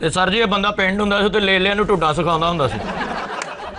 ਤੇ ਸਰ ਜੀ ਇਹ ਬੰਦਾ ਪਿੰਡ ਹੁੰਦਾ ਸੀ ਤੇ ਲੇਲਿਆਂ ਨੂੰ ਢੁੱਡਾਂ ਸਿਖਾਉਂਦਾ ਹੁੰਦਾ ਸੀ।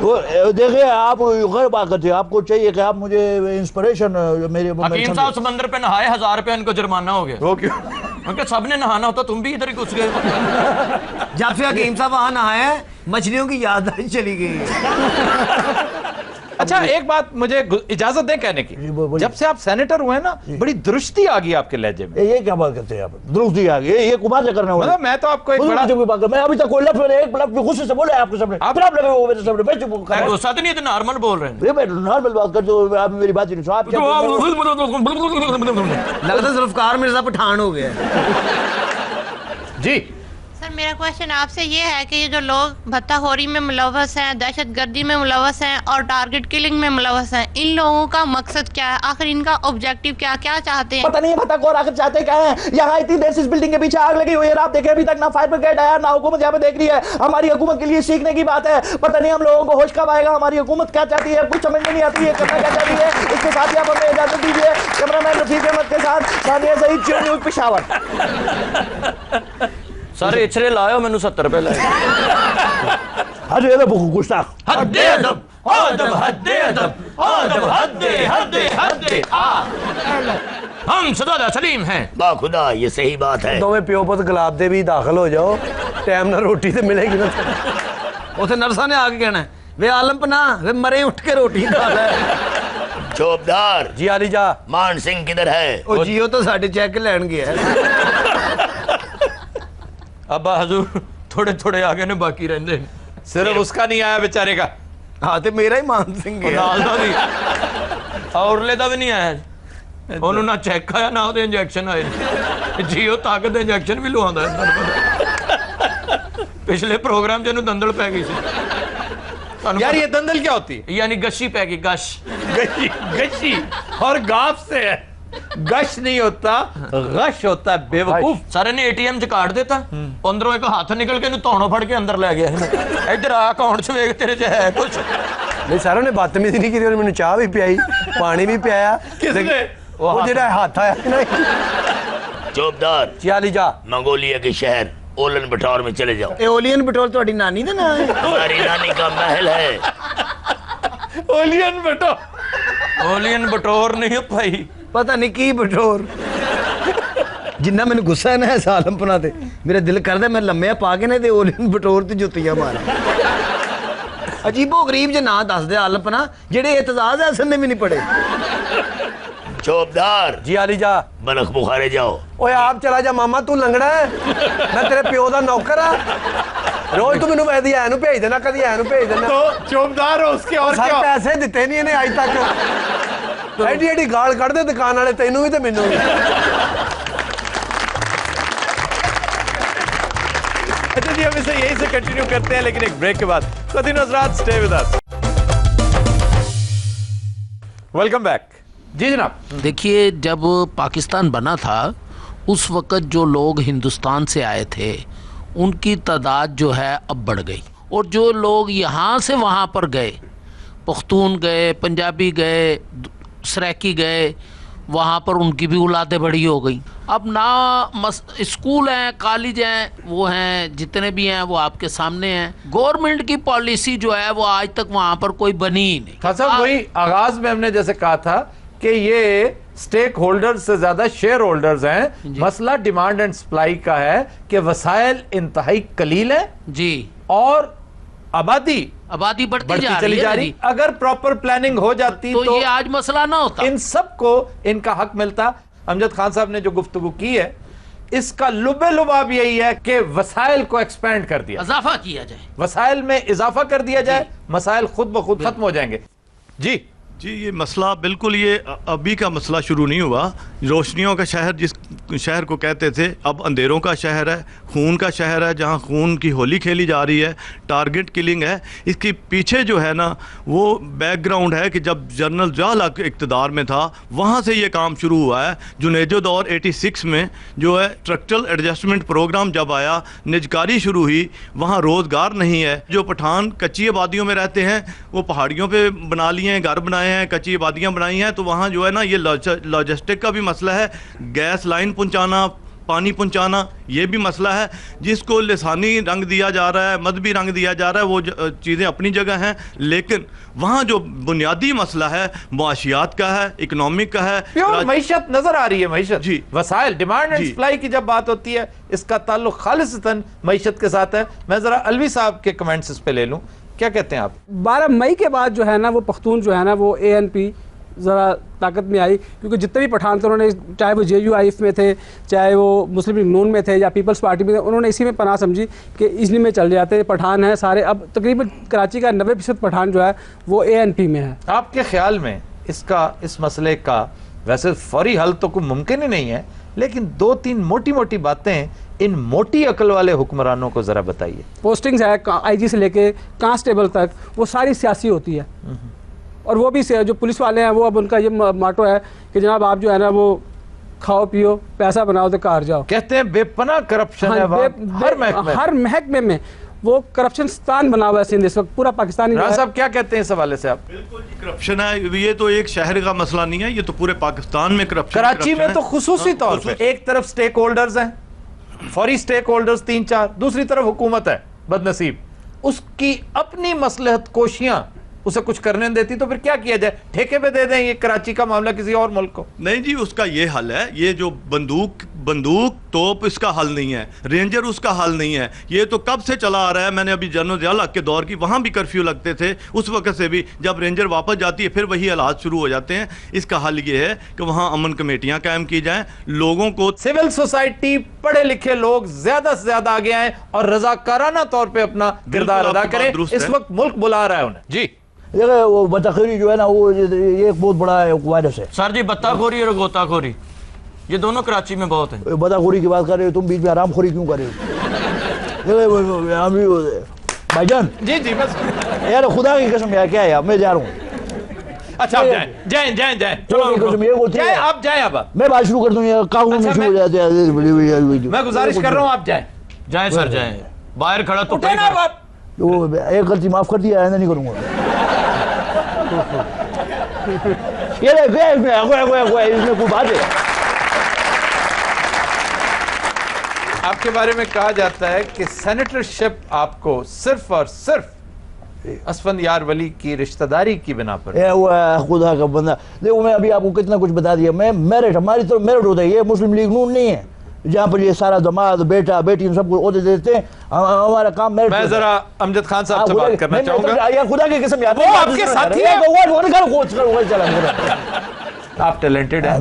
دیکھیے آپ غیر بات کرتے ہیں, آپ کو چاہیے کہ آپ مجھے انسپریشن میرے حکیم صاحب سمندر پہ نہائے 1000 روپے ان کو جرمانہ ہو گیا. وہ کیوں؟ کیونکہ سب نے نہانا ہوتا, تم بھی ادھر ہی گھس گئے. جب سے حکیم صاحب وہاں نہائے ہیں مچھلیوں کی یادداشت چلی گئی ہے. اچھا ایک بات مجھے اجازت دیں کہنے کی, جب سے آپ سینیٹر ہوئے نا بڑی درستی آ گئی آپ کے لہجے میں. یہ کیا بات کرتے ہیں آپ, درستی آ گئی, یہ کمار سے کرنا ہوگا. میں تو آپ کو ایک بڑا, میں ابھی تک کوئی لفظ ایک لفظ غصے سے بولے آپ کے سامنے, آپ لگے ہو میرے سامنے, میں چپ کر غصہ تو نہیں ہے, نارمل بول رہے ہیں. میں نارمل بات کرتے ہو, آپ میری بات نہیں سنو. آپ لگتا ہے ذوالفقار مرزا پٹھان ہو گیا. جی سر میرا کوشچن آپ سے یہ ہے کہ یہ جو لوگ بھتہ خوری میں ملوث ہیں, دہشت گردی میں ملوث ہیں اور ٹارگٹ کلنگ میں ملوث ہیں, ان لوگوں کا مقصد کیا ہے, آخر ان کا آبجیکٹیو کیا چاہتے ہیں؟ پتہ نہیں بھتہ خور آخر چاہتے کیا ہیں. یہاں اتنی دیر سے اس بلڈنگ کے پیچھے آگ لگی ہوئی ہے, آپ دیکھیں ابھی تک نہ فائر بریگیڈ آیا نہ حکومت یہاں پہ دیکھ رہی ہے. ہماری حکومت کے لیے سیکھنے کی بات ہے, پتہ نہیں ہم لوگوں کو ہوش کب آئے گا, ہماری حکومت کیا چاہتی ہے کچھ سمجھ میں نہیں آتی ہے, کرنا کیا چاہتی ہے. اس کے ساتھ ہی آپ ہمیں اجازت دیجیے. کیمرہ مین رفیق احمد کے ساتھ ثانیہ سعید, چیو نیوز پشاور. سارے اچھرے لائے مینوں 70 روپے لائے. حد ادب گستاخ, حد ادب ادب حد ادب ادب حد ہم سدادہ سلیم ہیں. با خدا یہ صحیح بات ہے. دونوں پیو پت گلاب دے بھی داخل ہو جاؤ, ٹائم نہ روٹی تے ملے گی نا. اسے نرسا نے آ کے کہنا ہے وے عالم پناہ وے مرے اٹھ کے روٹی کھا لے. چوبدار جی علی جا, مان سنگھ کدھر ہے؟ او جیو تو ساڈے چیک لین گیا ہے. ابا حضور تھوڑے تھوڑے آگے نے باقی رہندے, صرف اس کا نہیں آیا بیچارے کا, ہاں تے میرا ہی مان سنگھ ہے. نال دا بھی اورلے دا بھی نہیں آیا. انہوں نہ چیک آیا نہ دے انجیکشن آئے. جیو طاقت دے انجیکشن بھی لواندا ہے. پچھلے پروگرام جنوں دندل پہ گئی سی. یار یہ دندل کیا ہوتی ہے؟ یعنی گشی پہ گئی, گش گشی اور گاف سے ہے, گش نہیں ہوتا غش ہوتا ہے, بے وقوف. سارے نے ATM چ کاٹ دیتا, اندروں ایک ہاتھ نکل کے توڑوں پھڑ کے اندر لے گیا. ادھر آ اکاؤنٹ چ ویکھ تیرے چ ہے کچھ نہیں. ساروں نے بدتمیزی نہیں کی, انہوں نے مینوں چاہ بھی پیا, پانی بھی پیا. کس نے؟ وہ جڑا ہاتھ آیا نا. چوبدار جی علی جا, منگولیا کے شہر اولن بٹور میں چلے جاؤ. ایولین بٹول تہاڈی نانی دا نام ہے؟ ہماری نانی کا محل ہے. اولین بٹو, اولین بٹور نہیں بھائی, پتہ نہیں کی بٹور. جنہ مینوں غصہ ہے نا اس عالم پناہ تے, میرا دل کردا میں لمیا پا کے نا تے اولین بٹور تے جُتیاں مارا. عجیب و غریب جے نام دس دے عالم پناہ, جڑے اعتزاز حسن نے بھی نہیں پڑھے. چوبدار جی علی جا, بلخ بخارے جاؤ. اوے آپ چلا جا ماما, تو لنگڑا ہے, میں تیرے پیو دا نوکر ہاں. روز تو مینوں ویدی آئے نو بھیج دینا, کدی آئے نو بھیج دینا. تو چوبدار ہو اس کے اور سر کیا؟ پیسے دیتے نہیں انہیں آج تک. ایڈی ایڈی گال کڑ دے دکان والے, تینوں بھی تے مینوں بھی. اچھا جی, ہم اسے یہیں سے کنٹینیو کرتے ہیں لیکن ایک بریک کے بعد. خدین حضرات stay with us. Welcome back. جی جناب. دیکھیے جب پاکستان بنا تھا اس وقت جو لوگ ہندوستان سے آئے تھے ان کی تعداد جو ہے اب بڑھ گئی, اور جو لوگ یہاں سے وہاں پر گئے, پختون گئے, پنجابی گئے, سریکی گئے, وہاں پر ان کی بھی اولادیں بڑی ہو گئیں. اب نہ اسکول ہیں, کالج ہیں, وہ ہیں جتنے بھی ہیں وہ آپ کے سامنے ہیں. گورنمنٹ کی پالیسی جو ہے وہ آج تک وہاں پر کوئی بنی ہی نہیں. خان صاحب وہی آغاز میں ہم نے جیسے کہا تھا کہ یہ سٹیک ہولڈر سے زیادہ شیئر ہولڈرز ہیں. مسئلہ ڈیمانڈ اینڈ سپلائی کا ہے کہ وسائل انتہائی قلیل ہیں جی, اور آبادی بڑھتی جا رہی ہے. اگر پراپر پلاننگ ہو جاتی تو یہ آج مسئلہ نہ ہوتا. ان سب کو ان کا حق ملتا. امجد خان صاحب نے جو گفتگو کی ہے اس کا لباب یہی ہے کہ وسائل کو ایکسپینڈ کر دیا, اضافہ کیا جائے, وسائل میں اضافہ کر دیا جائے, مسائل خود بخود ختم ہو جائیں گے. جی جی, یہ مسئلہ بالکل یہ ابھی کا مسئلہ شروع نہیں ہوا. روشنیوں کا شہر جس شہر کو کہتے تھے اب اندھیروں کا شہر ہے, خون کا شہر ہے, جہاں خون کی ہولی کھیلی جا رہی ہے, ٹارگٹ کلنگ ہے. اس کے پیچھے جو ہے نا وہ بیک گراؤنڈ ہے کہ جب جنرل ضیاء الحق اقتدار میں تھا وہاں سے یہ کام شروع ہوا ہے. جنیجو دور 86 میں جو ہے اسٹرکچرل ایڈجسٹمنٹ پروگرام جب آیا, نجکاری شروع ہوئی, وہاں روزگار نہیں ہے. جو پٹھان کچی آبادیوں میں رہتے ہیں وہ پہاڑیوں پہ بنا لیے ہیں, گھر بنائے ہیں, کچی آبادیاں بنائی ہیں, تو وہاں جو ہے نا یہ لاجسٹک کا بھی مسئلہ ہے. گیس لائن پہنچانا, پانی پہنچانا یہ بھی مسئلہ ہے. جس کو لسانی رنگ دیا جا رہا ہے, مذہبی رنگ دیا جا رہا ہے, وہ چیزیں اپنی جگہ ہیں, لیکن وہاں جو بنیادی مسئلہ ہے معاشیات کا ہے, اکنامک کا ہے. پیور معیشت نظر آ رہی ہے, معیشت جی, وسائل, ڈیمانڈ اینڈ سپلائی کی جب بات ہوتی ہے اس کا تعلق خالصتاً معیشت کے ساتھ ہے. میں ذرا الوی صاحب کے کمنٹس اس پہ لے لوں, کیا کہتے ہیں آپ؟ 12 مئی کے بعد جو ہے نا وہ پختون جو ہے نا وہ ANP ذرا طاقت میں آئی, کیونکہ جتنے بھی پٹھان تھے انہوں نے, چاہے وہ JUIF میں تھے, چاہے وہ مسلم لیگ نون میں تھے یا پیپلز پارٹی میں تھے, انہوں نے اسی میں پناہ سمجھی کہ ایزلی میں چل جاتے. پٹھان ہیں سارے, اب تقریباً کراچی کا 90% پٹھان جو ہے وہ ANP میں ہے. آپ کے خیال میں اس مسئلے کا ویسے فوری حل تو کوئی ممکن ہی نہیں ہے, لیکن 2-3 موٹی موٹی باتیں ان موٹی عقل والے حکمرانوں کو ذرا بتائیے. پوسٹنگز ہے IG سے لے کے کانسٹیبل تک, وہ ساری سیاسی ہوتی ہے, اور وہ بھی جو پولیس والے ہیں وہ اب ان کا یہ ماٹو ہے کہ جناب آپ جو ہے نا وہ کھاؤ پیو پیسہ بناؤ تو کار جاؤ. کہتے ہیں بے پناہ کرپشن ہے ہر محکمے میں, وہ کرپشن ستان بنا ہوا ہے سندھ اس وقت, پورا پاکستان. راز صاحب کیا کہتے ہیں اس حوالے سے آپ؟ بالکل کرپشن ہے, یہ تو ایک شہر کا مسئلہ نہیں ہے, یہ تو پورے پاکستان میں کرپشن. کراچی میں تو خصوصی طور پہ ایک طرف سٹیک ہولڈرز ہیں, فوری سٹیک ہولڈرز 3-4, دوسری طرف حکومت ہے بد نصیب, اس کی اپنی مصلحت کوشیاں اسے کچھ کرنے دیتی, تو پھر کیا کیا جائے؟ ٹھیکے پہ دے دیں یہ کراچی کا معاملہ کسی اور ملک کو؟ نہیں جی, اس کا یہ حل ہے, یہ جو بندوق توپ اس کا حل نہیں ہے, رینجر اس کا حل نہیں ہے. یہ تو کب سے چلا آ رہا ہے, میں نے ابھی جنرل ضیاء الحق کے دور کی, وہاں بھی کرفیو لگتے تھے, اس وقت سے بھی جب رینجر واپس جاتی ہے پھر وہی حالات شروع ہو جاتے ہیں. اس کا حل یہ ہے کہ وہاں امن کمیٹیاں قائم کی جائیں, لوگوں کو, سول سوسائٹی, پڑھے لکھے لوگ زیادہ سے زیادہ آگے آئیں اور رضاکارانہ طور پہ اپنا کردار ادا کریں. اس وقت ملک بلا رہا ہے انہیں. جی وہ بطخوری جو ہے نا وہ یہ ایک بہت بڑا وائرس ہے سر جی. بطہ خوری اور غوطہ خوری یہ دونوں کراچی میں بہت ہیں. بطخ خوری کی بات کر رہے ہو تم, بیچ میں آرام خوری کیوں کر رہے ہو بھائی جان؟ جی جی بس یار خدا کی قسم یار, کیا ہے میں جا رہا ہوں. اچھا آپ جائیں, آپ جائیں. اب میں بات شروع کر دوں, یہ کاغذ میں شروع ہو جاتے ہیں. میں گزارش کر رہا ہوں آپ جائیں سر, جائیں. باہر کھڑا تو ایک غلطی معاف کر دیا, ایسا نہیں کروں گا. اس میں کوئی بات ہے. آپ کے بارے میں کہا جاتا ہے کہ سینیٹرشپ آپ کو صرف اور صرف اسفندیار ولی کی رشتہ داری کی بنا پر. خدا کا بندہ, دیکھو میں ابھی آپ کو کتنا کچھ بتا دیا. میں میرٹ, ہماری طرف میرٹ ہوتا ہے, یہ مسلم لیگ نون نہیں ہے جہاں پر یہ سارا دماد بیٹا بیٹی سب کو عہدے دیتے ہیں. ہمارا کام میرٹ. میں ذرا امجد خان صاحب سے بات کرنا چاہوں گا. خدا کی قسم, وہ آپ کے ساتھی ہیں, آپ ٹیلنٹڈ ہیں.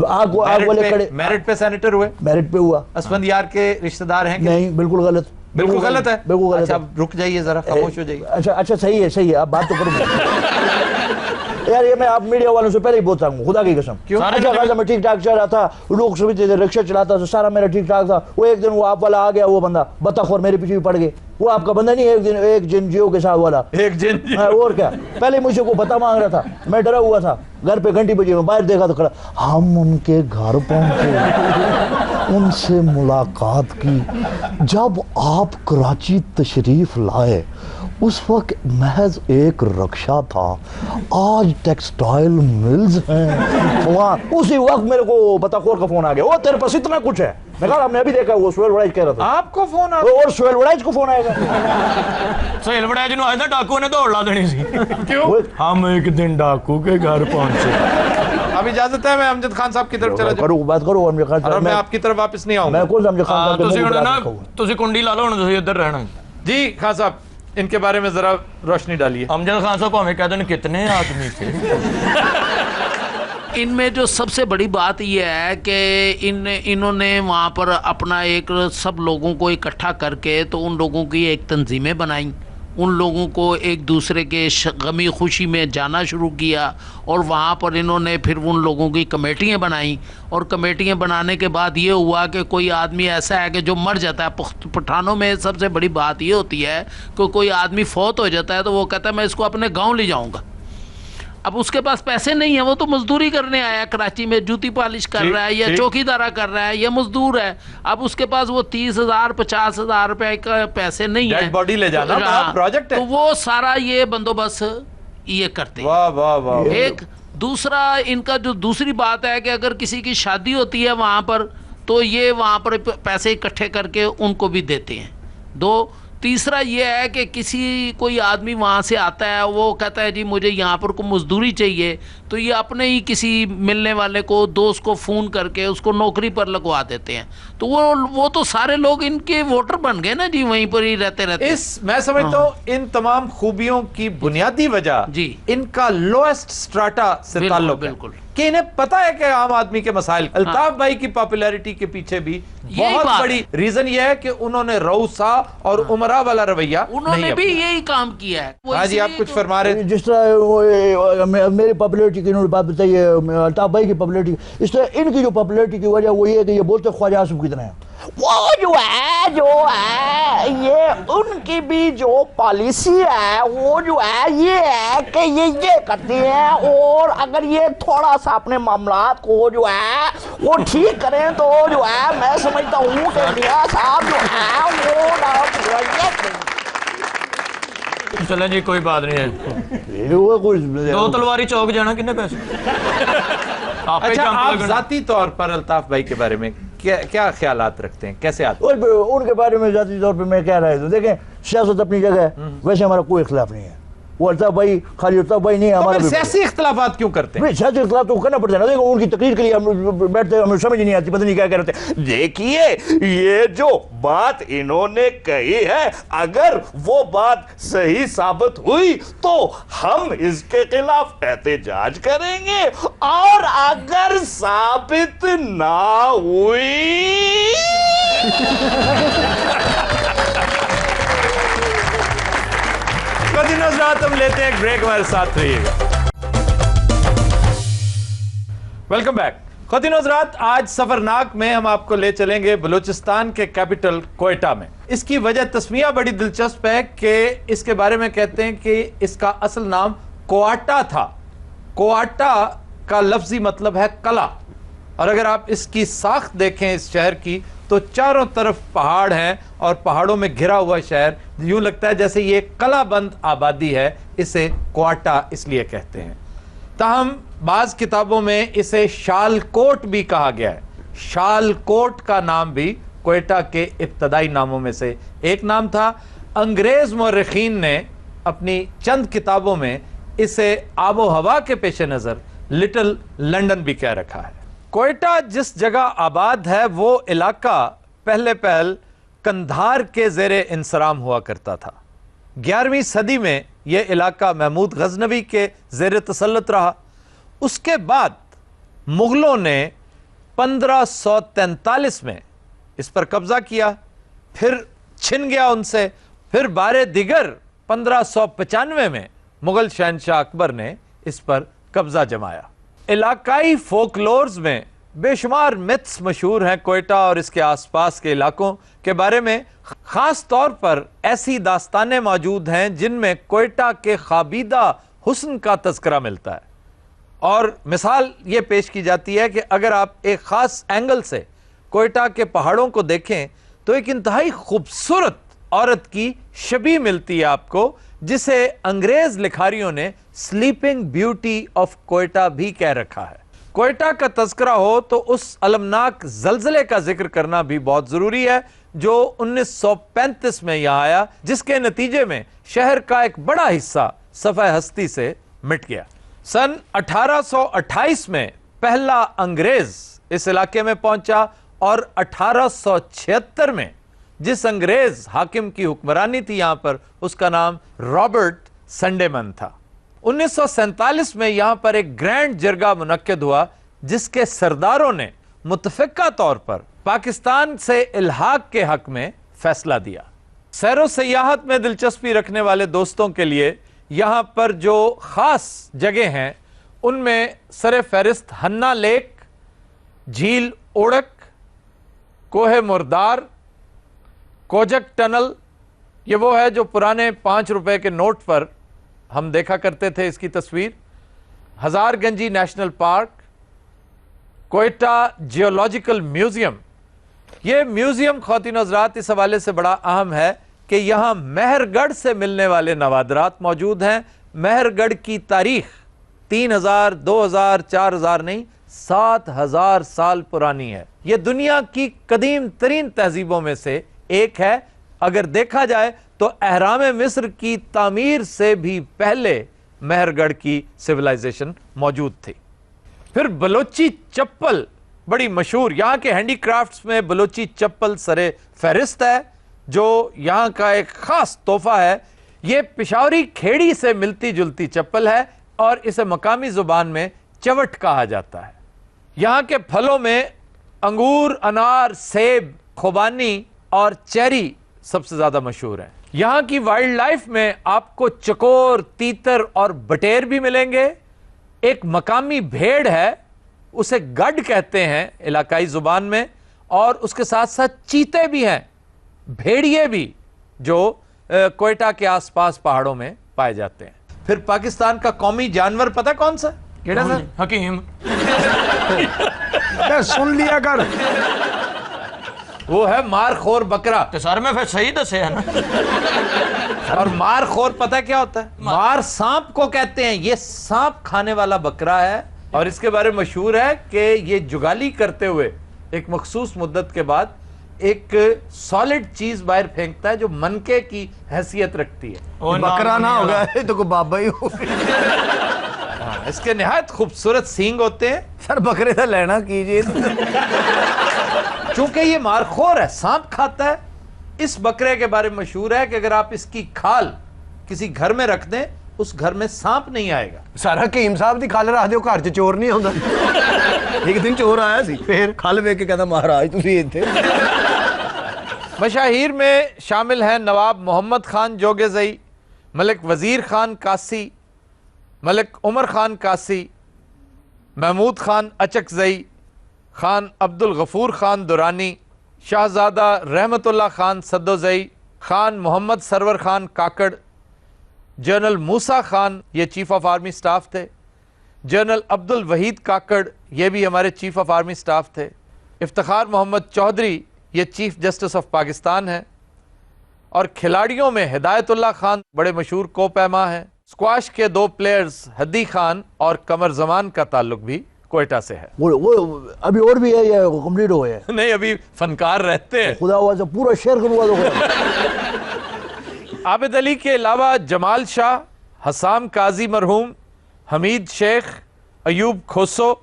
میرٹ پہ سینیٹر ہوئے, میرٹ پہ ہوا. اسفندیار کے رشتہ دار ہیں؟ نہیں, بالکل غلط. بالکل غلط ہے. بالکل غلط. اچھا رک جائیے ذرا, خاموش ہو جائیے. اچھا صحیح ہے, آپ بات تو کروں یار. یہ میں آپ میڈیا والوں سے پہلے ہی بولتا ہوں خدا کی قسم. اچھا خاصا میں ٹھیک ٹھاک چل رہا تھا, لوگ سمجھتے تھے, رکشہ چلاتا تھا, سارا میرا ٹھیک ٹھاک تھا. وہ ایک دن وہ آپ والا آ گیا, وہ بندہ بطخور میرے پیچھے بھی پڑ گئے. وہ آپ کا بندہ نہیں, ایک دن ایک جن جیو کے ساتھ والا, ایک جن. اور کیا, پہلے مجھ سے کو بتا مانگ رہا تھا, میں ڈرا ہوا تھا. گھر پہ گھنٹی بجے میں باہر دیکھا تو کھڑا. ہم ان کے گھر پہنچے, ان سے ملاقات کی. جب آپ کراچی تشریف لائے اس وقت محض ایک رکشہ تھا, آج ٹیکسٹائل ملز ہیں وہاں. اسی وقت میرے کو بطخور کا فون آ گیا, وہ تیرے پاس اتنا کچھ ہے. میں کہا, ہم نے ابھی دیکھا, وہ سہیل وڑائچ کہہ رہا تھا. آپ کو فون آ گیا؟ اور سہیل وڑائچ کو فون آئے گا. سہیل وڑائچ نو آئے تھا, ڈاکو نے دوڑ لا دینی سی. کیوں؟ ہم ایک دن ڈاکو کے گھر پہنچے. اب اجازت ہے میں امجد خان صاحب کی طرف چلا جاؤں. کرو بات کرو امجد خان صاحب, میں آپ کی طرف واپس نہیں آؤں گا. میں کون امجد خان صاحب تسی ہونا نا, تسی کنڈی لا لو, تسی ادھر رہنا. جی خان صاحب, ان کے بارے میں ذرا روشنی ڈالیے. امجد خان صاحب ہمیں کہتے ہیں کتنے آدمی تھے. ان میں جو سب سے بڑی بات یہ ہے کہ انہوں نے وہاں پر اپنا ایک سب لوگوں کو اکٹھا کر کے تو ان لوگوں کی ایک تنظیمیں بنائیں, ان لوگوں کو ایک دوسرے کے غمی خوشی میں جانا شروع کیا, اور وہاں پر انہوں نے پھر ان لوگوں کی کمیٹیاں بنائیں. اور کمیٹیاں بنانے کے بعد یہ ہوا کہ کوئی آدمی ایسا ہے کہ جو مر جاتا ہے. پٹھانوں میں سب سے بڑی بات یہ ہوتی ہے کہ کوئی آدمی فوت ہو جاتا ہے تو وہ کہتا ہے میں اس کو اپنے گاؤں لے جاؤں گا. اب اس کے پاس پیسے نہیں ہیں, وہ تو مزدوری کرنے آیا کراچی میں, جوتی پالش کر رہا ہے یا چوکی دارا کر رہا ہے یا مزدور ہے. اب اس کے پاس وہ 30,000 50,000 روپے کا پیسے نہیں ہیں, ڈیڈ باڈی لے جانا پروجیکٹ ہے, تو وہ سارا یہ بندوبست یہ کرتے ہیں. واہ واہ واہ. ایک دوسرا ان کا جو دوسری بات ہے کہ اگر کسی کی شادی ہوتی ہے وہاں پر تو یہ وہاں پر پیسے اکٹھے کر کے ان کو بھی دیتے ہیں. دو تیسرا یہ ہے کہ کسی کوئی آدمی وہاں سے آتا ہے, وہ کہتا ہے جی مجھے یہاں پر کوئی مزدوری چاہیے, تو یہ اپنے ہی کسی ملنے والے کو دوست کو فون کر کے اس کو نوکری پر لگوا دیتے ہیں. تو وہ تو سارے لوگ ان کے ووٹر بن گئے نا جی, وہیں پر ہی رہتے رہتے. میں سمجھتا ہوں ان تمام خوبیوں کی بنیادی وجہ جی ان کا لوئسٹ سٹراٹا سے تعلق ہے کہ انہیں پتا ہے کہ عام آدمی کے مسائل. الطاف بھائی کی پاپولیرٹی کے پیچھے بھی بہت بڑی ریزن یہ ہے کہ انہوں نے روسا اور عمرہ والا رویہ انہوں نے بھی یہی کام کیا ہے. ہاں جی, آپ کچھ فرما رہے. جس طرح میری پاپولیرٹی کی انہوں نے بات بتائی ہے, الطاف بھائی کی پاپولیرٹی, اس طرح ان کی جو پاپولیرٹی کی وجہ وہ یہ ہے کہ یہ بولتے خواجہ آصف کی طرح ہیں. وہ جو ہے یہ ان کی بھی جو پالیسی ہے وہ جو ہے یہ ہے کہ یہ کرتے ہیں, اور اگر یہ تھوڑا سا اپنے معاملات کو جو ہے وہ ٹھیک کریں تو جو ہے میں سمجھتا ہوں کہ میاں صاحب جو ہے وہ چلیں جی کوئی بات نہیں ہے. دو تلواری چوک جانا کتنے پیسے؟ اچھا, آپ ذاتی طور پر الطاف بھائی کے بارے میں کیا خیالات رکھتے ہیں, کیسے آتے ہیں؟ ان کے بارے میں ذاتی طور پہ میں کہہ رہا ہوں, دیکھیں سیاست اپنی جگہ ہے, ویسے ہمارا کوئی اختلاف نہیں ہے. وہ الطاف بھائی خالی الطاف بھائی نہیں ہے, ہمارا سیاسی اختلافات کیوں کرتے ہیں؟ سیاسی اختلاف تو کرنا پڑتا ہے نا. دیکھو ان کی تقریر کے لیے ہم بیٹھتے ہیں, ہمیں سمجھ نہیں آتی, پتہ نہیں کیا کہہ رہے تھے. دیکھیے یہ جو بات انہوں نے کہی ہے اگر وہ بات صحیح ثابت ہوئی تو ہم اس کے خلاف احتجاج کریں گے, اور اگر ثابت نہ ہوئی خواتین حضرات ہم لیتے ہیں ایک بریک, ہمارے ساتھ رہیے گا. Welcome back. خواتین حضرات, آج سفرناک میں ہم آپ کو لے چلیں گے بلوچستان کے کیپٹل کوئٹہ میں. اس کی وجہ تسمیہ بڑی دلچسپ ہے کہ اس کے بارے میں کہتے ہیں کہ اس کا اصل نام کوآٹا تھا. کوآٹا کا لفظی مطلب ہے قلعہ, اور اگر آپ اس کی ساخت دیکھیں اس شہر کی تو چاروں طرف پہاڑ ہیں اور پہاڑوں میں گھرا ہوا شہر, یوں لگتا ہے جیسے یہ قلعہ بند آبادی ہے. اسے کوآٹا اس لیے کہتے ہیں. تاہم بعض کتابوں میں اسے شال کوٹ بھی کہا گیا ہے. شال کوٹ کا نام بھی کوئٹہ کے ابتدائی ناموں میں سے ایک نام تھا. انگریز مورخین نے اپنی چند کتابوں میں اسے آب و ہوا کے پیش نظر لٹل لنڈن بھی کہہ رکھا ہے. کوئٹہ جس جگہ آباد ہے وہ علاقہ پہلے پہل کندھار کے زیر انصرام ہوا کرتا تھا. 11ویں صدی میں یہ علاقہ محمود غزنوی کے زیر تسلط رہا. اس کے بعد مغلوں نے 1543 میں اس پر قبضہ کیا, پھر چھن گیا ان سے, پھر بارے دیگر 1595 میں مغل شہنشاہ اکبر نے اس پر قبضہ جمایا. علاقائی فولکلورز میں بے شمار متس مشہور ہیں کوئٹہ اور اس کے آس پاس کے علاقوں کے بارے میں. خاص طور پر ایسی داستانیں موجود ہیں جن میں کوئٹہ کے خوابیدہ حسن کا تذکرہ ملتا ہے, اور مثال یہ پیش کی جاتی ہے کہ اگر آپ ایک خاص اینگل سے کوئٹہ کے پہاڑوں کو دیکھیں تو ایک انتہائی خوبصورت عورت کی شبیہ ملتی ہے آپ کو, جسے انگریز لکھاریوں نے سلیپنگ بیوٹی آف کوئٹہ بھی کہہ رکھا ہے. کوئٹہ کا تذکرہ ہو تو اس المناک زلزلے کا ذکر کرنا بھی بہت ضروری ہے جو 1935 میں یہاں آیا, جس کے نتیجے میں شہر کا ایک بڑا حصہ صفحہ ہستی سے مٹ گیا. سن 1828 میں پہلا انگریز اس علاقے میں پہنچا, اور 1876 میں جس انگریز حاکم کی حکمرانی تھی یہاں پر اس کا نام رابرٹ سنڈے من تھا. 1947 میں یہاں پر ایک گرینڈ جرگہ منعقد ہوا جس کے سرداروں نے متفقہ طور پر پاکستان سے الحاق کے حق میں فیصلہ دیا. سیر و سیاحت میں دلچسپی رکھنے والے دوستوں کے لیے یہاں پر جو خاص جگہ ہیں ان میں سر فہرست ہنہ لیک, جھیل اوڑک, کوہ مردار, کوجک ٹنل, یہ وہ ہے جو پرانے 5 روپے کے نوٹ پر ہم دیکھا کرتے تھے اس کی تصویر, Hazarganji national park, Quetta geological museum. یہ میوزیم خواتین حضرات اس حوالے سے بڑا اہم ہے کہ یہاں مہر گڑھ سے ملنے والے نوادرات موجود ہیں. مہر گڑھ کی تاریخ 3000 2000 4000 نہیں 7000 سال پرانی ہے. یہ دنیا کی قدیم ترین تہذیبوں میں سے ایک ہے. اگر دیکھا جائے تو اہرام مصر کی تعمیر سے بھی پہلے مہر گڑھ کی سویلائزیشن موجود تھی. پھر بلوچی چپل بڑی مشہور، یہاں کے ہینڈی کرافٹس میں بلوچی چپل سرے فہرست ہے، جو یہاں کا ایک خاص تحفہ ہے. یہ پشاوری کھیڑی سے ملتی جلتی چپل ہے اور اسے مقامی زبان میں چوٹ کہا جاتا ہے. یہاں کے پھلوں میں انگور، انار، سیب، خوبانی اور چیری سب سے زیادہ مشہور ہیں. یہاں کی وائلڈ لائف میں آپ کو چکور، تیتر اور بٹیر بھی ملیں گے. ایک مقامی بھیڑ ہے، اسے گڈ کہتے ہیں علاقائی زبان میں، اور اس کے ساتھ ساتھ چیتے بھی ہیں، بھیڑیے بھی، جو کوئٹہ کے آس پاس پہاڑوں میں پائے جاتے ہیں. پھر پاکستان کا قومی جانور پتہ کون سا؟ کیڑا سا؟ حکیم. سن لیا کر، وہ ہے مار خور بکرا. تو سر میں پھر صحیح دسے ہے نا. اور مار خور پتہ کیا ہوتا ہے؟ مار سانپ کو کہتے ہیں. یہ سانپ کھانے والا بکرا ہے، اور اس کے بارے میں مشہور ہے کہ یہ جگالی کرتے ہوئے ایک مخصوص مدت کے بعد ایک سالڈ چیز باہر پھینکتا ہے جو منکے کی حیثیت رکھتی ہے. بکرا نہ ہوگا تو کوئی بابا ہی ہو. اس کے نہایت خوبصورت سینگ ہوتے ہیں. سر بکرے سے لینا کیجئے. چونکہ یہ مارخور ہے، سانپ کھاتا ہے. اس بکرے کے بارے میں مشہور ہے کہ اگر آپ اس کی کھال کسی گھر میں رکھ دیں، اس گھر میں سانپ نہیں آئے گا. سر حکیم صاحب دی کھال رکھ دیو، گھر چ چور نہیں آਉਂدا. ایک دن چور آیا سی، پھر کھال ویکھ کے کہندا مہاراج تسی ایتھے. مشاہیر میں شامل ہیں نواب محمد خان جوگزئی، ملک وزیر خان کاسی، ملک عمر خان کاسی، محمود خان اچکزئی، خان عبد الغفور خان درانی، شہزادہ رحمت اللہ خان سدوزئی، خان محمد سرور خان کاکڑ، جنرل موسیٰ خان، یہ چیف آف آرمی سٹاف تھے، جنرل عبد الوحید کاکڑ، یہ بھی ہمارے چیف آف آرمی سٹاف تھے، افتخار محمد چودھری، یہ چیف جسٹس آف پاکستان ہیں، اور کھلاڑیوں میں ہدایت اللہ خان بڑے مشہور کو پیما ہیں. اسکواش کے 2 پلیئرز ہدی خان اور قمر زمان کا تعلق بھی کوئٹہ سے ہے. وہ ابھی اور بھی ہے یا کمپلیٹ ہو گیا؟ نہیں، ابھی فنکار رہتے ہیں. خدا ہوا سے پورا شہر کروا دو. عابد علی کے علاوہ جمال شاہ، حسام قاضی مرحوم، حمید شیخ، ایوب کھوسو،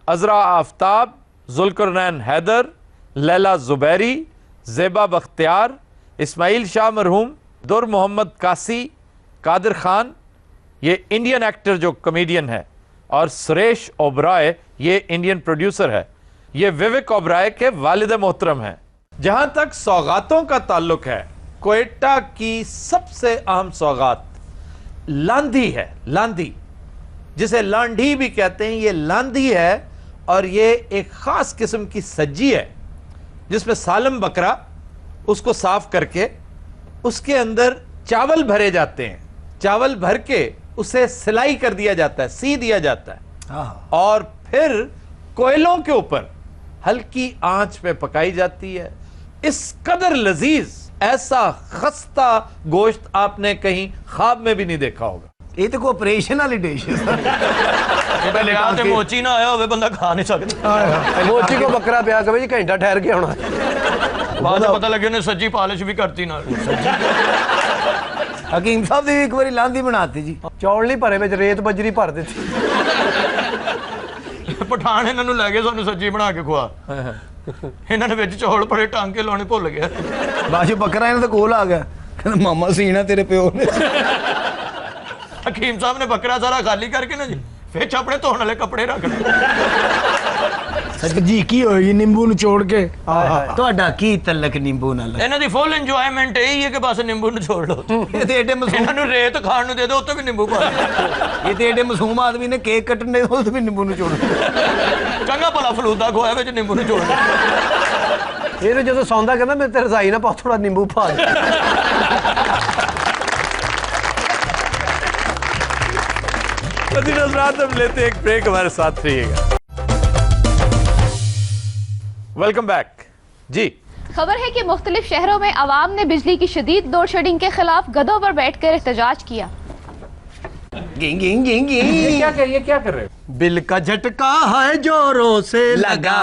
عذرا آفتاب، ذوالقرنین حیدر، لیلا زبیری، زیبا بختیار، اسماعیل شاہ مرحوم، در محمد قاسی، قادر خان، یہ انڈین ایکٹر جو کمیڈین ہے، اور سریش اوبرائے، یہ انڈین پروڈیوسر ہے. یہ ویوک اوبرائے کے والد محترم ہیں. جہاں تک سوغاتوں کا تعلق ہے، کوئٹہ کی سب سے اہم سوغات لاندھی ہے. لاندھی، جسے لانڈھی بھی کہتے ہیں، یہ لاندھی ہے، اور یہ ایک خاص قسم کی سجی ہے جس میں سالم بکرا، اس کو صاف کر کے اس کے اندر چاول بھرے جاتے ہیں. چاول بھر کے اسے سلائی کر دیا جاتا ہے، سی دیا جاتا ہے، اور پھر کوئلوں کے اوپر ہلکی آنچ پہ پکائی جاتی ہے. اس قدر لذیذ، ایسا خستہ گوشت آپ نے کہیں خواب میں بھی نہیں دیکھا ہوگا. یہ تو کوئی آپریشن والی ڈش ہے. پہلے آتے موچی نہ آیا ہوئے بندہ کھا نہیں سکتا. موچی کو بکرا پیا کہ جی گھنٹہ ٹھہر کے ہونا. بعد میں پتہ لگے انہیں سجی پالش بھی کرتی نہ. حکیم صاحب دی ایک باری لاندھی بناتی جی، چوڑ نہیں بھرے وچ ریت بجری بھر دیتی. پٹھان انہوں لے گئے سانوں سجی بنا کے کھوا، انہوں نے وچ چوڑ پڑے ٹانگ کے لانے بھول گیا. بعد بکرا انہوں دے کول آ گیا، کہندا ماما سینا تیرے پیو نے. حکیم صاحب نے بکرا سارا خالی کر کے نا جی پھر اپنے دھونے والے کپڑے رکھنے. سجی کی ہوئی نیمبو نچوڑ کے. تہاڈا کی تعلق نیمبو نال؟ انہاں دی فل انجوائمنٹ یہی ہے کہ بس نیمبو نچوڑ لو. یہ تے ایڈے معصوم، انہاں نوں ریت کھان نوں دے دو اوتے بھی نیمبو پا دو. یہ تے ایڈے معصوم آدمی نے کیک کٹنے دے اوتے بھی نیمبو نچوڑ. چنگا بھلا فلودا کھوایا وچ نیمبو نچوڑ. یہ تو جدوں سوندا کہندا میں تے رضائی نہ پا تھوڑا نیمبو پا دے. حضرات ہم لیتے ایک بریک، ہمارے ساتھ رہیے گا. Welcome back. جی، خبر ہے کہ مختلف شہروں میں عوام نے بجلی کی شدید لوڈ شیڈنگ کے خلاف گدھوں پر بیٹھ کر احتجاج کیا. یہ کیا کر رہے ہو؟ بل کا جھٹکا ہے جوروں سے لگا،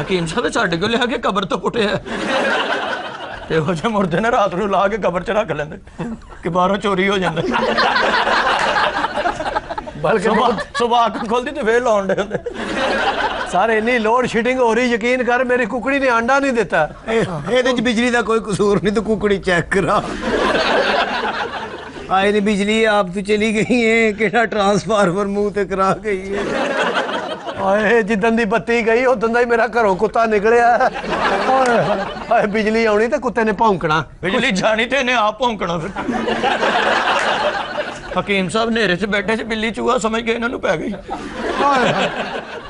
ਹਕੀਮ ਸਾਹਿਬ ਸਾਡੇ ਕੋਲ ਲਿਆ ਕੇ ਕਬਰ ਤੋਂ ਪੁੱਟਿਆ ਤੇ ਉਹ ਜੇ ਮੁਰਦੇ ਨੇ ਰਾਤ ਨੂੰ ਲਾ ਕੇ ਕਬਰ 'ਚ ਰੱਖ ਲੈਂਦੇ ਕਿ ਬਾਹਰੋਂ ਚੋਰੀ ਹੋ ਜਾਂਦਾ ਬਲਕਿ ਸੁਬਾਹ ਅੱਖ ਖੁੱਲਦੀ ਤੇ ਫੇਰ ਲਾਉਣ ਦੇ ਹੁੰਦੇ ਸਾਰੇ ਇੰਨੀ ਲੋਡ ਸ਼ੀਟਿੰਗ ਹੋ ਰਹੀ, ਯਕੀਨ ਕਰ ਮੇਰੀ ਕੁਕੜੀ ਨੇ ਆਂਡਾ ਨਹੀਂ ਦਿੱਤਾ। ਇਹਦੇ 'ਚ ਬਿਜਲੀ ਦਾ ਕੋਈ ਕਸੂਰ ਨਹੀਂ, ਤੂੰ ਕੁਕੜੀ ਚੈੱਕ ਕਰਾ। ਆਏ ਨੀ ਬਿਜਲੀ ਆਪ ਤੋਂ ਚਲੀ ਗਈ ਹੈ, ਕਿਹੜਾ ਟਰਾਂਸਫਾਰਮਰ ਮੂੰਹ ਤੇ ਕਰਾ ਗਈ ਹੈ। ਆਏ ਜਿੱਦਣ ਦੀ ਬੱਤੀ ਗਈ ਉਦੋਂ ਦਾ ਹੀ ਮੇਰਾ ਘਰੋਂ ਕੁੱਤਾ ਨਿਕਲਿਆ। ਹਾਏ ਬਿਜਲੀ ਆਉਣੀ ਤੇ ਕੁੱਤੇ ਨੇ ਭੌਂਕਣਾ, ਬਿਜਲੀ ਜਾਣੀ ਤੇ ਇਹਨੇ ਆਪ ਭੌਂਕਣਾ ਫਿਰ। ਹਕੀਮ ਸਾਹਿਬ ਹਨੇਰੇ 'ਚ ਬੈਠੇ ਸੀ, ਬਿੱਲੀ ਚੂਹਾ ਸਮਝ ਕੇ ਇਹਨਾਂ ਨੂੰ ਪੈ ਗਈ।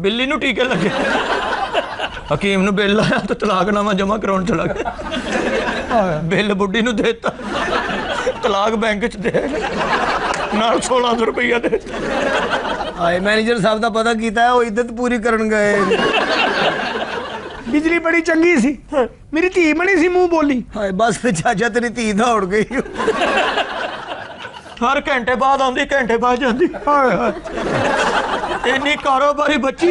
ਬਿੱਲੀ ਨੂੰ ਟੀਕੇ ਲੱਗੇ। ਹਕੀਮ ਨੂੰ ਬਿੱਲ ਆਇਆ ਤਾਂ ਤਲਾਕਨਾਮਾ ਜਮ੍ਹਾਂ ਕਰਾਉਣ ਚਲਾ ਗਿਆ। ਬਿੱਲ ਬੁੱਢੀ ਨੂੰ ਦੇ ਦਿੱਤਾ, ਤਲਾਕ ਬੈਂਕ 'ਚ ਦੇ ਨਾਲ 1600 ਰੁਪਈਆ ਦੇ। ਆਏ ਮੈਨੇਜਰ ਸਾਹਿਬ ਦਾ ਪਤਾ ਕੀਤਾ ਹੈ, ਉਹ ਇੱਜ਼ਤ ਪੂਰੀ ਕਰਨ ਗਏ। ਬਿਜਲੀ ਬੜੀ ਚੰਗੀ ਸੀ, ਮੇਰੀ ਧੀ ਬਣੀ ਸੀ, ਮੂੰਹ ਬੋਲੀ। ਹਾਏ ਬਸ ਫਿਰ ਚਾਚਾ ਤੇਰੀ ਧੀ ਦੌੜ ਗਈ। ਹਰ ਘੰਟੇ ਬਾਅਦ ਆਉਂਦੀ, ਘੰਟੇ ਬਾਅਦ ਜਾਂਦੀ। ਹਾਏ ਹਾਏ ਇੰਨੀ ਕਾਰੋਬਾਰੀ ਬੱਚੀ।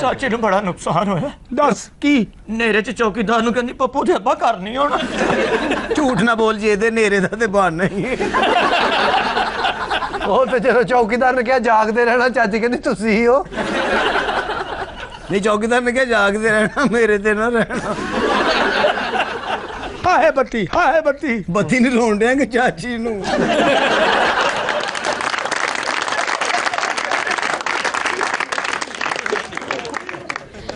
ਚਾਚੇ ਨੂੰ ਬੜਾ ਨੁਕਸਾਨ ਹੋਇਆ। ਦੱਸ ਕੀ? ਹਨੇਰੇ 'ਚ ਚੌਕੀਦਾਰ ਨੂੰ ਕਹਿੰਦੀ ਪੱਪੂ ਤੇ ਅੱਬਾ ਘਰ ਨਹੀਂ ਆਉਣਾ। ਝੂਠ ਨਾ ਬੋਲ ਜੀ, ਇਹਦੇ ਨੇਰੇ ਦਾ ਤੇ ਬਹਾਨਾ ਹੀ ਹੈ। ਉਹ ਤੇ ਜਦੋਂ ਚੌਕੀਦਾਰ ਨੇ ਕਿਹਾ ਜਾਗਦੇ ਰਹਿਣਾ, ਚਾਚੀ ਕਹਿੰਦੀ ਤੁਸੀਂ ਹੀ ਹੋ। ਨਹੀਂ ਚੌਕੀਦਾਰ ਨੇ ਕਿਹਾ ਜਾਗਦੇ ਰਹਿਣਾ, ਮੇਰੇ ਤੇ ਨਾ ਰਹਿਣਾ। ਹਾਏ ਬੱਤੀ, ਹਾਏ ਬੱਤੀ। ਬੱਤੀ ਨਹੀਂ ਰੋਣ ਦਿਆਂਗੇ ਚਾਚੀ ਨੂੰ।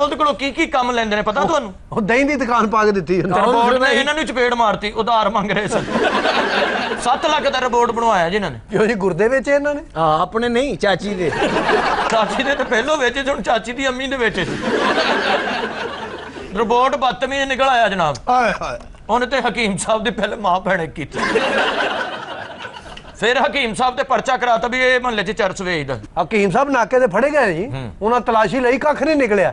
ਉਹਦੇ ਕੋਲੋਂ ਕੀ ਕੀ ਕੰਮ ਲੈਂਦੇ ਨੇ ਪਤਾ ਤੁਹਾਨੂੰ? ਉਹ ਦਹੀਂ ਦੀ ਦੁਕਾਨ ਪਾ ਕੇ ਦਿੱਤੀ। ਰਿਪੋਰਟ ਨੇ ਇਹਨਾਂ ਨੂੰ ਚਪੇੜ ਮਾਰਤੀ, ਉਧਾਰ ਮੰਗ ਰਹੇ ਸਨ। 7 ਲੱਖ ਦਾ ਰਿਪੋਰਟ ਬਣਵਾਇਆ ਜਿਨ੍ਹਾਂ ਨੇ। ਕਿਉਂ ਜੀ ਗੁਰਦੇ ਵਿੱਚ ਇਹਨਾਂ ਨੇ? ਹਾਂ ਆਪਣੇ ਨਹੀਂ, ਚਾਚੀ ਦੇ। ਚਾਚੀ ਦੇ ਤਾਂ ਪਹਿਲੋਂ ਵੇਚੇ ਸੀ, ਹੁਣ ਚਾਚੀ ਦੀ ਅੰਮੀ ਦੇ ਵੇਚੇ ਸੀ। ਰਿਪੋਰਟ ਬਦਤਮੀਜ਼ ਨਿਕਲ ਆਇਆ ਜਨਾਬ। ਹਾਏ ਹਾਏ। ਉਹਨੇ ਤੇ ਹਕੀਮ ਸਾਹਿਬ ਦੀ ਪਹਿਲੇ ਮਾਂ ਭੈਣੇ ਕੀਤੀ। ਫਿਰ ਹਕੀਮ ਸਾਹਿਬ ਤੇ ਪਰਚਾ ਕਰਾਤਾ ਵੀ ਇਹ ਮਹੱਲੇ 'ਚ ਚਰਸ ਵੇਚਦਾ। ਹਕੀਮ ਸਾਹਿਬ ਨਾਕੇ ਤੇ ਫੜੇ ਗਏ ਜੀ, ਉਹਨਾਂ ਤਲਾਸ਼ੀ ਲਈ, ਕੱਖ ਨਹੀਂ ਨਿਕਲਿਆ।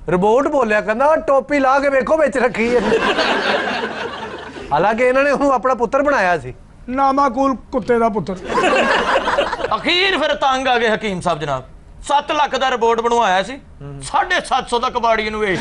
ਰਿਪੋਰਟ ਬੋਲਿਆ, ਕਹਿੰਦਾ ਟੋਪੀ ਲਾ ਕੇ ਵੇਖੋ ਵਿੱਚ ਰੱਖੀ ਹੈ। ਹਾਲਾਂਕਿ ਇਹਨਾਂ ਨੇ ਉਹਨੂੰ ਆਪਣਾ ਪੁੱਤਰ ਬਣਾਇਆ ਸੀ। ਨਾਮਾਕੂਲ ਕੁੱਤੇ ਦਾ ਪੁੱਤਰ। ਅਖੀਰ ਫਿਰ ਤੰਗ ਆ ਗਏ ਹਕੀਮ ਸਾਹਿਬ ਜਨਾਬ। 7 ਲੱਖ ਦਾ ਰਿਪੋਰਟ ਬਣਵਾਇਆ ਸੀ, 750 ਦਾ ਕਬਾੜੀ ਨੂੰ ਵੇਚ।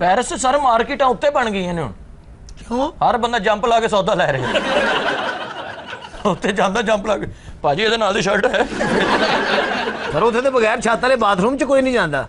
ਪੈਰਿਸ 'ਚ ਸਰ ਮਾਰਕੀਟਾਂ ਉੱਤੇ ਬਣ ਗਈਆਂ ਨੇ ਹੁਣ। ਕਿਉਂ? ਹਰ ਬੰਦਾ ਜੰਪ ਲਾ ਕੇ ਸੌਦਾ ਲੈ ਰਿਹਾ। ਉੱਤੇ ਜਾਂਦਾ ਜੰਪ ਲਾ ਕੇ, ਭਾਜੀ ਇਹਦੇ ਨਾਲ ਦੀ ਸ਼ਰਟ ਹੈ। ਪਰ ਉੱਥੇ ਤੇ ਬਗੈਰ ਛੱਤ ਵਾਲੇ ਬਾਥਰੂਮ 'ਚ ਕੋਈ ਨਹੀਂ ਜਾਂਦਾ।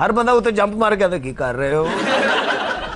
ਹਰ ਬੰਦਾ ਉੱਤੇ ਜੰਪ ਮਾਰ ਕੇ, ਕੀ ਕਰ ਰਹੇ ਹੋ?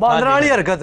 ਬਾਂਦਰਾਂ ਵਾਲੀ ਹਰਕਤ।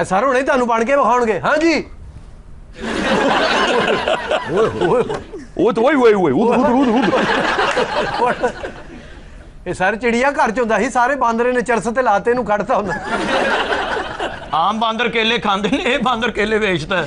ਇਹ ਸਰ ਹੁਣੇ ਤੁਹਾਨੂੰ ਬਣ ਕੇ ਵਿਖਾਉਣਗੇ। ਹਾਂਜੀ। ਇਹ ਸਰ ਚਿੜੀਆ ਘਰ ਚ ਹੁੰਦਾ ਸੀ, ਸਾਰੇ ਬਾਂਦਰੇ ਨੇ ਚਰਸ ਤੇ ਲਾਤੇ ਨੂੰ ਕੱਢਤਾ ਹੁੰਦਾ। ਆਮ ਬਾਂਦਰ ਕੇਲੇ ਖਾਂਦੇ ਨੇ, ਇਹ ਬਾਂਦਰ ਕੇਲੇ ਵੇਚਦਾ ਹੈ।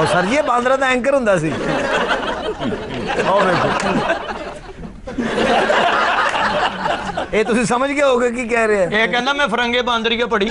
ਔਰ ਸਰ ਜੀ ਇਹ ਬਾਂਦਰਾਂ ਦਾ ਐਂਕਰ ਹੁੰਦਾ ਸੀ। ਇਹ ਤੁਸੀਂ ਸਮਝ ਗਏ ਹੋਗੇ ਕੀ ਕਹਿ ਰਹੇ ਆ? ਇਹ ਕਹਿੰਦਾ ਮੈਂ ਫਰੰਗੇ ਬਾਂਦਰੀਆ ਪੜੀ।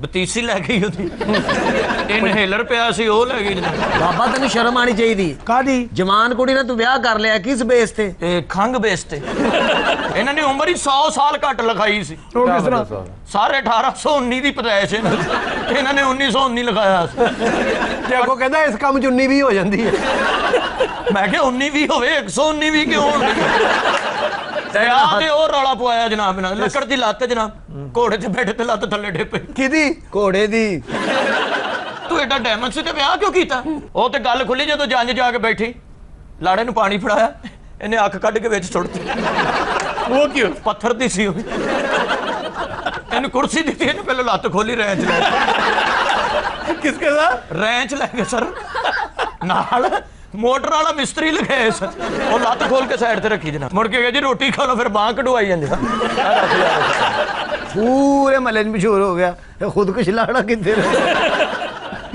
ਬਤੀਸੀ ਲੈ ਗਈ ਉਹਦੀ ਇਨਹੇਲਰ ਪਿਆ ਸੀ ਉਹ ਲੈ ਗਈ ਜਨਾਬ। ਬਾਬਾ ਤੈਨੂੰ ਸ਼ਰਮ ਆਣੀ ਚਾਹੀਦੀ। ਕਾਦੀ ਜਵਾਨ ਕੁੜੀ ਨਾਲ ਤੂੰ ਵਿਆਹ ਕਰ ਲਿਆ ਕਿਸ ਬੇਸ ਤੇ? ਇਹ ਖੰਗ ਬੇਸ ਤੇ ਇਹਨਾਂ ਨੇ ਉਮਰ ਹੀ 100 ਸਾਲ ਘੱਟ ਲਿਖਾਈ ਸੀ। ਉਹ ਕਿਸ ਤਰ੍ਹਾਂ? ਸਾਰੇ 1819 ਦੀ ਪੈਦਾਇਸ਼ ਇਹਨਾਂ ਨੇ 1919 ਲਿਖਾਇਆ ਸੀ। ਤੇ ਅੱਗੋਂ ਕਹਿੰਦਾ ਇਸ ਕੰਮ 'ਚ 19 ਵੀ ਹੋ ਜਾਂਦੀ ਹੈ। ਮੈਂ ਕਿਹਾ 19 ਵੀ ਹੋਵੇ 119 ਵੀ ਕਿਉਂ ਹੋਣੀ? ਤੇ ਆ ਤੇ ਉਹ ਰੌਲਾ ਪਵਾਇਆ ਜਨਾਬ ਨਾਲ ਲੱਕੜ ਦੀ ਲੱਤ ਜਨਾਬ ਘੋੜੇ ਤੇ ਬੈਠੇ ਤੇ ਲੱਤ ਥੱਲੇ ਡੇਪੇ। ਕਿਹਦੀ? ਘੋੜੇ ਦੀ। ਤੂੰ ਐਡਾ ਡੈਮਨ ਸੀ ਤੇ ਵਿਆਹ ਕਿਉਂ ਕੀਤਾ? ਉਹ ਤੇ ਗੱਲ ਖੁੱਲੀ ਜਦੋਂ ਜੰਜ ਜਾ ਕੇ ਬੈਠੀ ਲਾੜੇ ਨੂੰ ਪਾਣੀ ਫੜਾਇਆ ਇਹਨੇ ਅੱਖ ਕੱਢ ਕੇ ਵਿੱਚ ਸੁੱਟਤੀ। ਉਹ ਕਿਉਂ? ਪੱਥਰ ਦੀ ਸੀ ਉਹ। ਇਹਨੂੰ ਕੁਰਸੀ ਦਿੱਤੀ ਇਹਨੂੰ ਪਹਿਲਾਂ ਲੱਤ ਖੋਲੀ ਰੈਂਚ ਲੈ ਕਿਸਕੇ ਦਾ? ਰੈਂਚ ਲੈ ਕੇ ਸਰ ਨਾਲ ਮੋਟਰ ਵਾਲਾ ਮਿਸਤਰੀ ਲਗਾਇਆ ਸਰ। ਉਹ ਲੱਤ ਖੋਲ ਕੇ ਸਾਈਡ ਤੇ ਰੱਖੀ ਜਨਾਬ। ਮੁੜ ਕੇ ਗਿਆ ਜੀ ਰੋਟੀ ਖਾ ਲਓ ਫਿਰ ਬਾਂਹ ਕਢਵਾਈ ਜਾਂਦੇ। ਪੂਰੇ ਮਹੱਲੇ 'ਚ ਮਸ਼ਹੂਰ ਹੋ ਗਿਆ ਇਹ ਖੁਦਕੁਸ਼ ਲਾੜਾ ਕਿੱਥੇ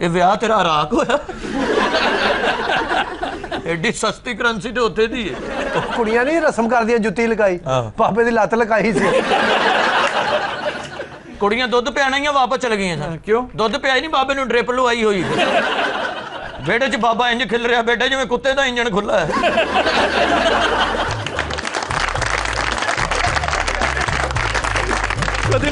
ਇਹ ਵਿਆਹ ਤੇਰਾ ਰਾਕ ਹੋਇਆ। ਐਡੀ ਸਸਤੀ ਕਰੰਸੀ ਤੇ ਉੱਥੇ ਦੀ ਹੈ। ਕੁੜੀਆਂ ਨਹੀਂ ਰਸਮ ਕਰਦੀਆਂ ਜੁੱਤੀ ਲਗਾਈ, ਬਾਬੇ ਦੀ ਲੱਤ ਲਗਾਈ ਸੀ। ਕੁੜੀਆਂ ਦੁੱਧ ਪਿਆਣਾ ਹੀ ਵਾਪਸ ਚਲ ਗਈਆਂ ਸਨ। ਕਿਉਂ? ਦੁੱਧ ਪਿਆਈ ਨਹੀਂ ਬਾਬੇ ਨੂੰ ਡ੍ਰਿਪ ਲਵਾਈ ਹੋਈ। ਬੇੜੇ 'ਚ ਬਾਬਾ ਇੰਜ ਖਿਲ ਰਿਹਾ ਬੇਟਾ ਜਿਵੇਂ ਕੁੱਤੇ ਦਾ ਇੰਜਣ ਖੁੱਲਾ ਹੈ।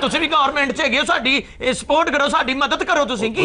ਤੁਸੀਂ ਵੀ ਗਵਰਨਮੈਂਟ 'ਚ ਹੈਗੇ ਹੋ, ਸਾਡੀ ਸਪੋਰਟ ਕਰੋ, ਸਾਡੀ ਮਦਦ ਕਰੋ। ਤੁਸੀਂ ਕੀ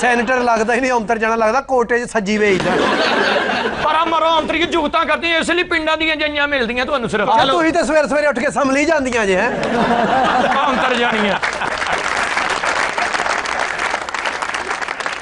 ਸੈਨੇਟਰ ਲੱਗਦਾ ਹੀ ਨਹੀਂ, ਅੰਤਰ ਜਾਣਾ ਲੱਗਦਾ ਕੋਟੇ 'ਚ ਸੱਜੀ ਵੇਚਦਾ। ਪਰ ਮਰੋ ਅੰਤਰੀ ਜੁਗਤਾਂ ਕਰਦੀਆਂ ਇਸ ਲਈ ਪਿੰਡਾਂ ਦੀਆਂ ਜੰਜਾਂ ਮਿਲਦੀਆਂ ਤੁਹਾਨੂੰ ਸਿਰਫ। ਤੁਸੀਂ ਤੇ ਸਵੇਰੇ ਸਵੇਰੇ ਉੱਠ ਕੇ ਸੰਭਲੀ ਜਾਂਦੀਆਂ ਜੇ। ਅੰਤਰ ਜਾਣੀਆਂ।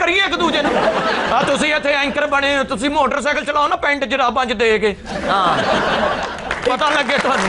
ਕਰੀਏ ਇੱਕ ਦੂਜੇ ਨੂੰ। ਆ ਤੁਸੀਂ ਇੱਥੇ ਐਂਕਰ ਬਣੇ ਹੋ, ਤੁਸੀਂ ਮੋਟਰਸਾਈਕਲ ਚਲਾਓ ਨਾ ਪੈਂਟ ਜਰਾਬਾਂ 'ਚ ਦੇ ਕੇ। ਹਾਂ ਪਤਾ ਲੱਗੇ ਤੁਹਾਨੂੰ।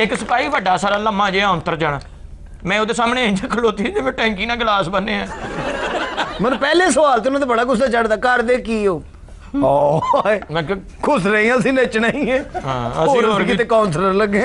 ਇੱਕ ਸਿਪਾਹੀ ਵੱਡਾ ਸਾਰਾ ਲੰਮਾ ਜਿਹਾ ਅੰਤਰ ਜਾਣਾ, ਮੈਂ ਉਹਦੇ ਸਾਹਮਣੇ ਇੰਜ ਖਲੋਤੀ ਜਿਵੇਂ ਟੈਂਕੀ ਨਾਲ ਗਲਾਸ ਬੰਨੇ ਆ। ਮੈਨੂੰ ਪਹਿਲੇ ਸਵਾਲ ਤੇ ਉਹਨਾਂ ਤੇ ਬੜਾ ਗੁੱਸਾ ਚੜਦਾ, ਕਰਦੇ ਕੀ ਹੋ? ਮੈਂ ਕਿਹਾ ਖੁਸ਼ ਰਹੀਆਂ ਸੀ ਨੱਚਣਾ ਹੀ ਹੈ। ਅਸੀਂ ਹੋਰ ਕਿਤੇ ਕਾਉਂਸਲਰ ਲੱਗੇ।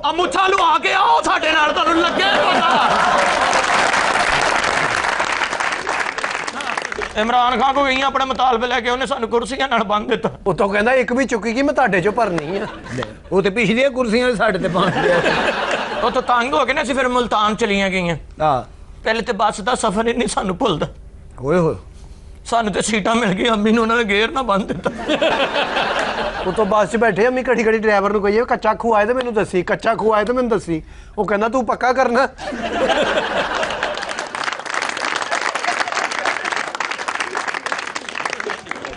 ਆ ਮੁੱਛਾਂ ਲੁਆ ਕੇ ਆਓ ਸਾਡੇ ਨਾਲ, ਤੁਹਾਨੂੰ ਲੱਗੇ ਪਤਾ। ਇਮਰਾਨ ਖਾਨ ਕੋ ਗਈਆਂ ਆਪਣੇ ਮੁਤਾਲਬੇ ਲੈ ਕੇ, ਉਹਨੇ ਸਾਨੂੰ ਕੁਰਸੀਆਂ ਨਾਲ ਬੰਨ੍ਹ ਦਿੱਤਾ। ਉਤੋਂ ਕਹਿੰਦਾ ਇੱਕ ਵੀ ਚੁੱਕੀ ਕਿ ਮੈਂ ਤੁਹਾਡੇ 'ਚੋਂ ਭਰਨੀ ਆ। ਉਹ ਤੇ ਪਿਛਲੀਆਂ ਕੁਰਸੀਆਂ ਸਾਡੇ ਤੇ ਪਾਉਂਦੇ ਆ। ਉਹ ਤਾਂ ਤੰਗ ਹੋ ਕੇ ਨਾ ਅਸੀਂ ਫਿਰ ਮੁਲਤਾਨ ਚਲੀਆਂ ਗਈਆਂ। ਹਾਂ ਪਹਿਲੇ ਤੇ ਬੱਸ ਦਾ ਸਫ਼ਰ ਹੀ ਨਹੀਂ ਸਾਨੂੰ ਭੁੱਲਦਾ। ਹੋਏ ਹੋਏ ਸਾਨੂੰ ਤੇ ਸੀਟਾਂ ਮਿਲ ਗਈਆਂ, ਅੰਮੀ ਨੂੰ ਉਹਨਾਂ ਨੇ ਗੇਅਰ ਨਾ ਬੰਨ੍ਹ ਦਿੱਤਾ। ਉਤੋਂ ਬੱਸ 'ਚ ਬੈਠੇ ਅੰਮੀ ਘੜੀ ਘੜੀ ਡਰਾਈਵਰ ਨੂੰ ਕਹੀਏ ਕੱਚਾ ਖੂਹ ਆਏ ਤੇ ਮੈਨੂੰ ਦੱਸੀ, ਕੱਚਾ ਖੂਹ ਆਏ ਤੇ ਮੈਨੂੰ ਦੱਸੀ। ਉਹ ਕਹਿੰਦਾ ਤੂੰ ਪੱਕਾ ਕਰਨਾ।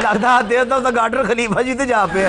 ਲੱਗਦਾ ਹੱਦੇ ਤਾਂ ਗਾਰਡਨ ਖਲੀਫਾ ਜੀ ਤੇ ਜਾ ਪਿਆ।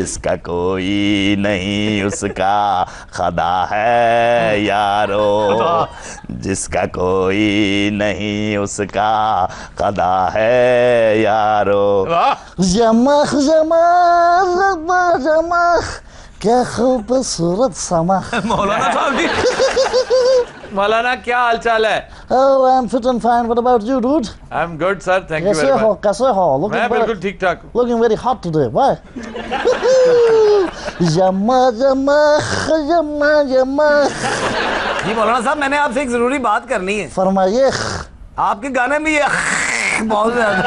جس کا کوئی نہیں اس کا خدا ہے یارو, جس کا کوئی نہیں اس کا خدا ہے یارو. جمخ جمخ جمخ کیا خوبصورت سمخ. مولانا صاحب جی, مولانا کیا حال چال ہے؟ Oh, I'm fit and fine. What about you, dude? I'm good, sir. Thank you very کیسے ہو much. کیسے ہو؟ میں بالکل ٹھیک ٹھاک ہوں. Looking very hot today. Why? جمع جمخ جمع جمخ. جی مولانا صاحب, میں نے آپ سے ایک ضروری بات کرنی ہے. فرمائیے. آپ کے گانے میں یہ بہت زیادہ.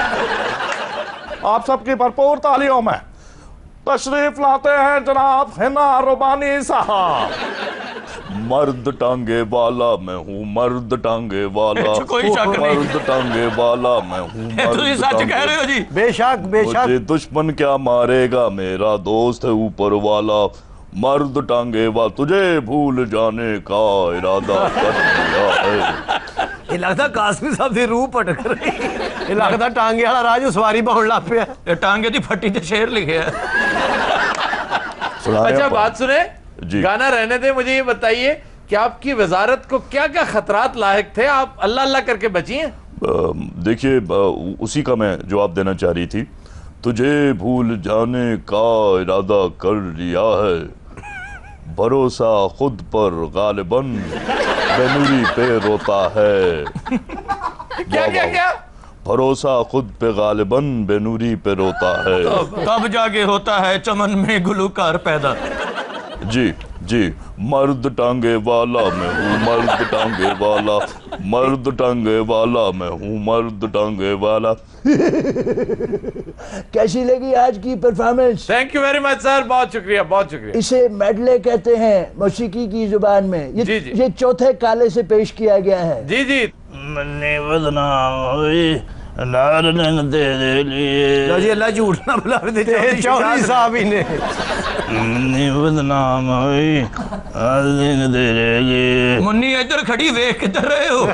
آپ سب کی بھرپور تالیوں میں تشریف لاتے ہیں جناب حنا ربانی صاحب. مرد ٹانگے والا میں ہوں, مرد ٹانگے والا, کوئی شک نہیں. مرد ٹانگے والا میں ہوں, تجھے سچ کہہ رہے ہو جی. بے شک بے شک. مجھے دشمن کیا مارے گا, میرا دوست ہے اوپر والا. مرد ٹانگے والا, تجھے بھول جانے کا ارادہ کر لیا ہے. یہ لگتا قاسمی صاحب دی روح پٹک رہی. یہ لگتا ٹانگے والا راج سواری بہن لگ پیا. یہ ٹانگے دی پھٹی تے شعر لکھے ہے. اچھا بات سنیں, جی. گانا رہنے دیں, مجھے یہ بتائیے کہ آپ کی وزارت کو کیا کیا خطرات لاحق تھے, آپ اللہ اللہ کر کے بچی ہیں؟ دیکھیے اسی کا میں جواب دینا چاہ رہی تھی. تجھے بھول جانے کا ارادہ کر لیا ہے, بھروسہ خود پر غالباً بے نوری پہ روتا ہے. کیا کیا کیا؟ بھروسہ خود پہ غالباً بے نوری پہ روتا ہے. تب جا کے ہوتا ہے چمن میں گلوکار پیدا. جی جی, مرد ٹانگے والا میں ہوں, مرد ٹانگے والا, مرد ٹانگے والا میں ہوں, مرد ٹانگے والا. کیسی لگی آج کی performance? Thank you very much sir, بہت شکریہ بہت شکریہ. اسے میڈلے کہتے ہیں موسیقی کی زبان میں. جی جی. یہ چوتھے کالے سے پیش کیا گیا ہے. جی جی. منی بدنام ہوئی لارن تیرے لیے. لو جی اللہ جھوٹ نہ بلا دے. چودھری صاحب ہی نے. منی بدنام ہوئی لارن تیرے لیے. منی ادھر کھڑی ویکھ کدھر رہے ہو؟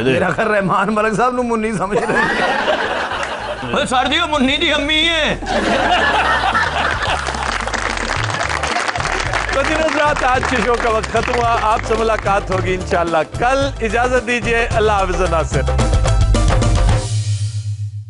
میرا خیر رحمان ملک صاحب نو منی سمجھ رہے. سر جی وہ منی دی امی ہے. تو جی نظرات, آج کے شو کا وقت ختم ہوا. آپ سے ملاقات ہوگی انشاءاللہ کل. اجازت دیجیے, اللہ حافظ ناصر.